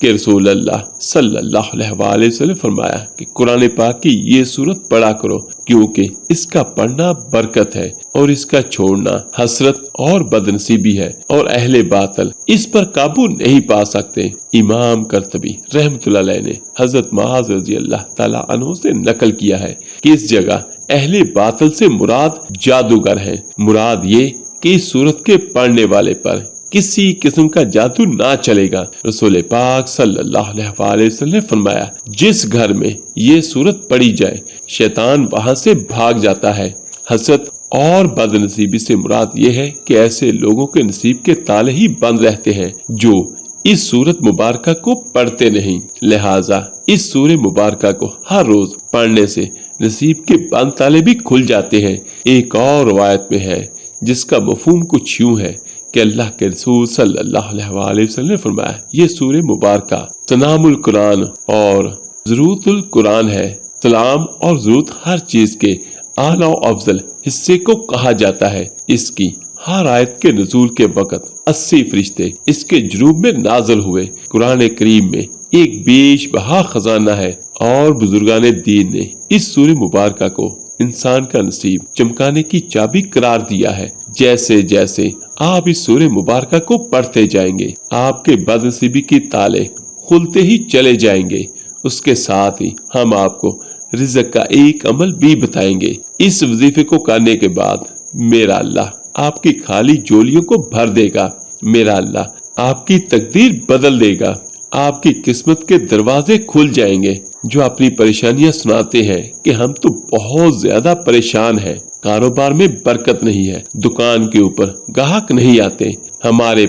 کہ رسول اللہ صلی اللہ علیہ وسلم فرمایا کہ قرآن پاک کی یہ سورت پڑھا کرو، کیونکہ اس کا پڑھنا برکت ہے اور اس کا چھوڑنا حسرت اور بدنصیبی ہے، اور اہل باطل اس پر قابو نہیں پا سکتے۔ امام قرطبی رحمۃ اللہ علیہ نے حضرت معاذ رضی اللہ تعالیٰ عنہ سے نقل کیا ہے کہ اس جگہ اہل باطل سے مراد جادوگر ہے۔ مراد یہ کہ اس سورت کے پڑھنے والے پر کسی قسم کا جادو نہ چلے گا۔ رسول پاک صلی اللہ علیہ وسلم نے فرمایا، جس گھر میں یہ سورت پڑھی جائے شیطان وہاں سے بھاگ جاتا ہے۔ حسد اور بد نصیبی سے مراد یہ ہے کہ ایسے لوگوں کے نصیب کے تالے ہی بند رہتے ہیں جو اس سورت مبارکہ کو پڑھتے نہیں، لہٰذا اس سورہ مبارکہ کو ہر روز پڑھنے سے نصیب کے بند تالے بھی کھل جاتے ہیں۔ ایک اور روایت میں ہے جس کا مفہوم کچھ یوں ہے کہ اللہ کے رسول صلی اللہ علیہ وسلم نے فرمایا، یہ سورہ مبارکہ سلام القرآن اور ضرورت القرآن ہے۔ سلام اور ضرورت ہر چیز کے اعلیٰ و افضل حصے کو کہا جاتا ہے۔ اس کی ہر آیت کے نزول کے وقت 80 فرشتے اس کے جنوب میں نازل ہوئے۔ قرآن کریم میں ایک بیش بہا خزانہ ہے، اور بزرگان دین نے اس سورہ مبارکہ کو انسان کا نصیب چمکانے کی چابی قرار دیا ہے۔ جیسے جیسے آپ اس سورہ مبارکہ کو پڑھتے جائیں گے، آپ کے بد نصیبی کی تالے کھلتے ہی چلے جائیں گے۔ اس کے ساتھ ہی ہم آپ کو رزق کا ایک عمل بھی بتائیں گے۔ اس وظیفے کو کرنے کے بعد میرا اللہ آپ کی خالی جولیوں کو بھر دے گا۔ میرا اللہ آپ کی تقدیر بدل دے گا، آپ کی قسمت کے دروازے کھل جائیں گے۔ جو اپنی پریشانیاں سناتے ہیں کہ ہم تو بہت زیادہ پریشان ہیں، کاروبار میں برکت نہیں ہے، دکان کے اوپر گاہک نہیں آتے، ہمارے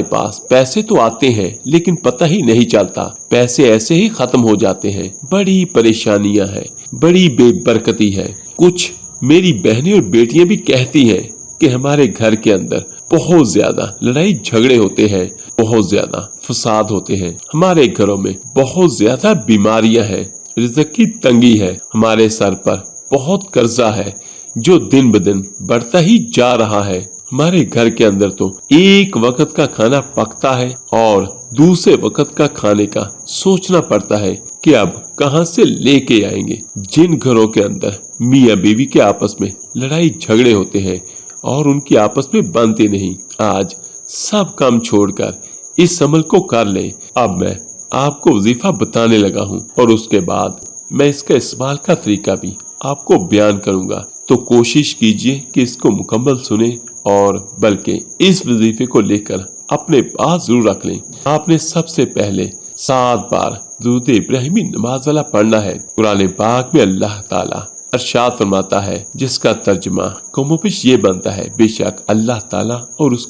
پاس پیسے تو آتے ہیں لیکن پتہ ہی نہیں چلتا، پیسے ایسے ہی ختم ہو جاتے ہیں، بڑی پریشانیاں ہیں، بڑی بے برکتی ہے۔ کچھ میری بہنیں اور بیٹیاں بھی کہتی ہیں کہ ہمارے گھر کے اندر بہت زیادہ لڑائی جھگڑے ہوتے ہیں، بہت زیادہ فساد ہوتے ہیں، ہمارے گھروں میں بہت زیادہ بیماریاں ہیں، رزق کی تنگی ہے، ہمارے سر پر بہت قرضہ ہے جو دن بدن بڑھتا ہی جا رہا ہے، ہمارے گھر کے اندر تو ایک وقت کا کھانا پکتا ہے اور دوسرے وقت کا کھانے کا سوچنا پڑتا ہے کہ اب کہاں سے لے کے آئیں گے۔ جن گھروں کے اندر میاں بیوی کے آپس میں لڑائی جھگڑے ہوتے ہیں اور ان کی آپس میں بنتے نہیں، آج سب کام چھوڑ کر اس عمل کو کر لیں۔ اب میں آپ کو وظیفہ بتانے لگا ہوں اور اس کے بعد میں اس کا استعمال کا طریقہ بھی آپ کو بیان کروں گا، تو کوشش کیجئے کہ اس کو مکمل سنیں اور بلکہ اس وظیفے کو لے کر اپنے پاس ضرور رکھ لیں۔ آپ نے سب سے پہلے 7 بار درود ابراہیمی نماز والا پڑھنا ہے۔ قرآن پاک میں اللہ تعالیٰ ارشاد فرماتا ہے، جس کا ترجمہ کم و بیش یہ بنتا ہے، بے شک اللہ تعالیٰ اور اس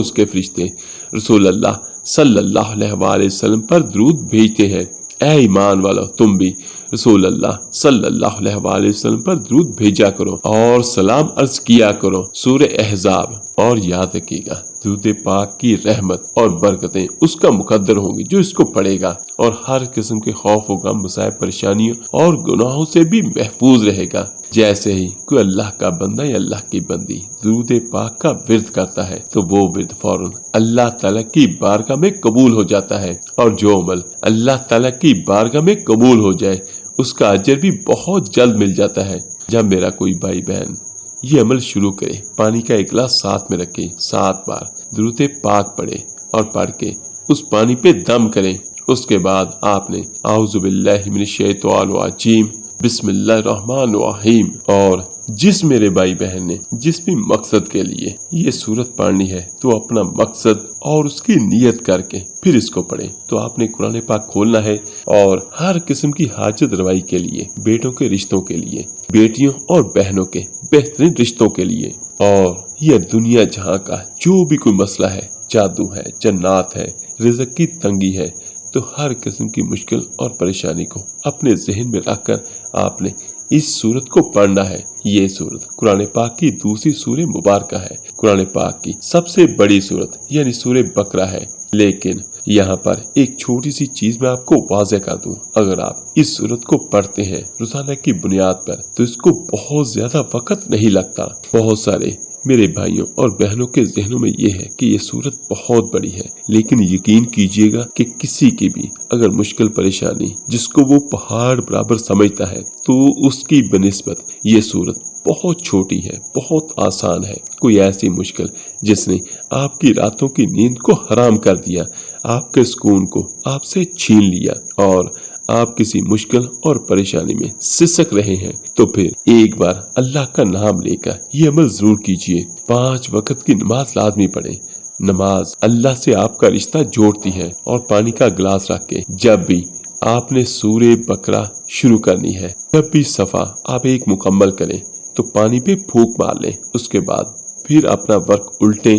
کے فرشتے رسول اللہ صلی اللہ علیہ وسلم پر درود بھیجتے ہیں۔ اے ایمان والو، تم بھی رسول اللہ صلی اللہ علیہ وسلم پر درود بھیجا کرو اور سلام عرض کیا کرو۔ سورہ احزاب۔ اور یاد رکھیے گا، درود پاک کی رحمت اور برکتیں اس کا مقدر ہوں گی جو اس کو پڑھے گا، اور ہر قسم کے خوف و غم، مسائب، پریشانیوں اور گناہوں سے بھی محفوظ رہے گا۔ جیسے ہی کوئی اللہ کا بندہ یا اللہ کی بندی درود پاک کا ورد کرتا ہے تو وہ ورد فوراً اللہ تعالیٰ کی بارگاہ میں قبول ہو جاتا ہے، اور جو عمل اللہ تعالیٰ کی بارگاہ میں قبول ہو جائے اس کا اجر بھی بہت جلد مل جاتا ہے۔ جب میرا کوئی بھائی بہن یہ عمل شروع کرے، پانی کا ایک گلاس ساتھ میں رکھے، 7 بار درود پاک پڑھے اور پڑھ کے اس پانی پہ دم کریں، اس کے بعد آپ نے اعوذ باللہ من الشیطان الرجیم بسم اللہ الرحمن الرحیم، اور جس میرے بھائی بہن نے جس بھی مقصد کے لیے یہ سورت پڑھنی ہے تو اپنا مقصد اور اس کی نیت کر کے پھر اس کو پڑھے۔ تو آپ نے قرآن پاک کھولنا ہے اور ہر قسم کی حاجت روائی کے لیے، بیٹوں کے رشتوں کے لیے، بیٹیوں اور بہنوں کے بہترین رشتوں کے لیے، اور یہ دنیا جہاں کا جو بھی کوئی مسئلہ ہے، جادو ہے، جنات ہے، رزق کی تنگی ہے، تو ہر قسم کی مشکل اور پریشانی کو اپنے ذہن میں رکھ کر آپ نے اس سورت کو پڑھنا ہے۔ یہ سورت قرآن پاک کی دوسری سورہ مبارکہ ہے، قرآن پاک کی سب سے بڑی سورت یعنی سورہ بقرہ ہے۔ لیکن یہاں پر ایک چھوٹی سی چیز میں آپ کو واضح کر دوں، اگر آپ اس سورت کو پڑھتے ہیں روزانہ کی بنیاد پر تو اس کو بہت زیادہ وقت نہیں لگتا۔ بہت سارے میرے بھائیوں اور بہنوں کے ذہنوں میں یہ ہے کہ یہ صورت بہت بڑی ہے، لیکن یقین کیجئے گا کہ کسی کی بھی اگر مشکل پریشانی جس کو وہ پہاڑ برابر سمجھتا ہے تو اس کی بنسبت یہ صورت بہت چھوٹی ہے، بہت آسان ہے۔ کوئی ایسی مشکل جس نے آپ کی راتوں کی نیند کو حرام کر دیا، آپ کے سکون کو آپ سے چھین لیا اور آپ کسی مشکل اور پریشانی میں سسک رہے ہیں، تو پھر ایک بار اللہ کا نام لے کر یہ عمل ضرور کیجئے۔ 5 وقت کی نماز لازمی پڑھیں۔ نماز اللہ سے آپ کا رشتہ جوڑتی ہے، اور پانی کا گلاس رکھ کے جب بھی آپ نے سورہ بقرہ شروع کرنی ہے، جب بھی صفحہ آپ ایک مکمل کریں تو پانی پہ پھونک مار لیں۔ اس کے بعد پھر اپنا ورق الٹیں،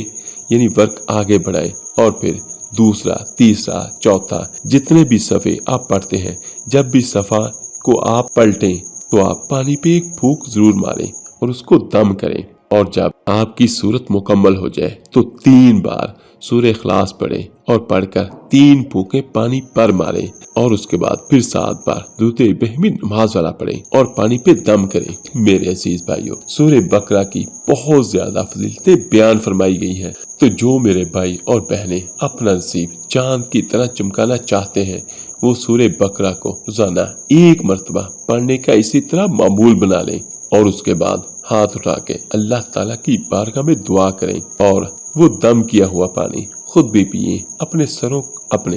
یعنی ورق آگے بڑھائیں، اور پھر دوسرا، تیسرا، چوتھا جتنے بھی صفحے آپ پڑھتے ہیں، جب بھی صفحہ کو آپ پلٹیں تو آپ پانی پہ ایک پھونک ضرور ماریں اور اس کو دم کریں، اور جب آپ کی صورت مکمل ہو جائے تو 3 بار سورہ اخلاص پڑھیں اور پڑھ کر 3 پھونکیں پانی پر ماریں، اور اس کے بعد پھر 7 بار درود ابراہیمی نماز والا پڑھیں اور پانی پہ دم کریں۔ میرے عزیز بھائیوں، سورہ بقرہ کی بہت زیادہ فضیلتیں بیان فرمائی گئی ہیں، تو جو میرے بھائی اور بہنیں اپنا نصیب چاند کی طرح چمکانا چاہتے ہیں، وہ سورہ بقرہ کو روزانہ 1 مرتبہ پڑھنے کا اسی طرح معمول بنا لیں، اور اس کے بعد ہاتھ اٹھا کے اللہ تعالیٰ کی بارگاہ میں دعا کریں، اور وہ دم کیا ہوا پانی خود بھی پیئیں، اپنے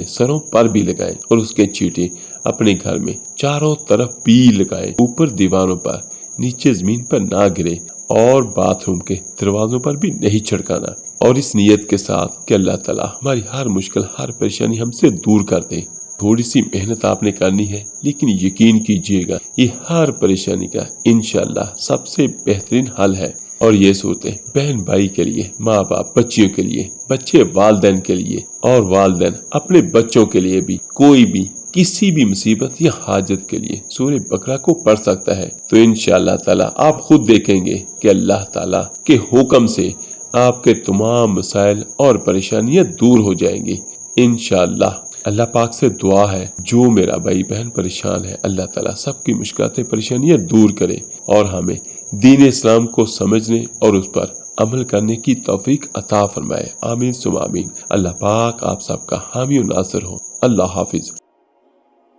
سروں پر بھی لگائیں، اور اس کے چھینٹے اپنے گھر میں چاروں طرف بھی لگائیں، اوپر دیواروں پر، نیچے زمین پر نہ گرے، اور باتھ روم کے دروازوں پر بھی نہیں چھڑکانا، اور اس نیت کے ساتھ کہ اللہ تعالیٰ ہماری ہر مشکل، ہر پریشانی ہم سے دور کر دے۔ تھوڑی سی محنت آپ نے کرنی ہے، لیکن یقین کیجئے گا یہ ہر پریشانی کا انشاءاللہ سب سے بہترین حل ہے۔ اور یہ صورتیں بہن بھائی کے لیے، ماں باپ بچیوں کے لیے، بچے والدین کے لیے، اور والدین اپنے بچوں کے لیے بھی، کوئی بھی کسی بھی مصیبت یا حاجت کے لیے سورہ بقرہ کو پڑھ سکتا ہے۔ تو انشاءاللہ تعالیٰ آپ خود دیکھیں گے کہ اللہ تعالیٰ کے حکم سے آپ کے تمام مسائل اور پریشانیاں دور ہو جائیں گی انشاءاللہ۔ اللہ پاک سے دعا ہے جو میرا بھائی بہن پریشان ہے، اللہ تعالیٰ سب کی مشکلات پریشانیاں دور کرے، اور ہمیں دین اسلام کو سمجھنے اور اس پر عمل کرنے کی توفیق عطا فرمائے۔ آمین ثم آمین۔ اللہ پاک آپ سب کا حامی و ناصر ہو۔ اللہ حافظ۔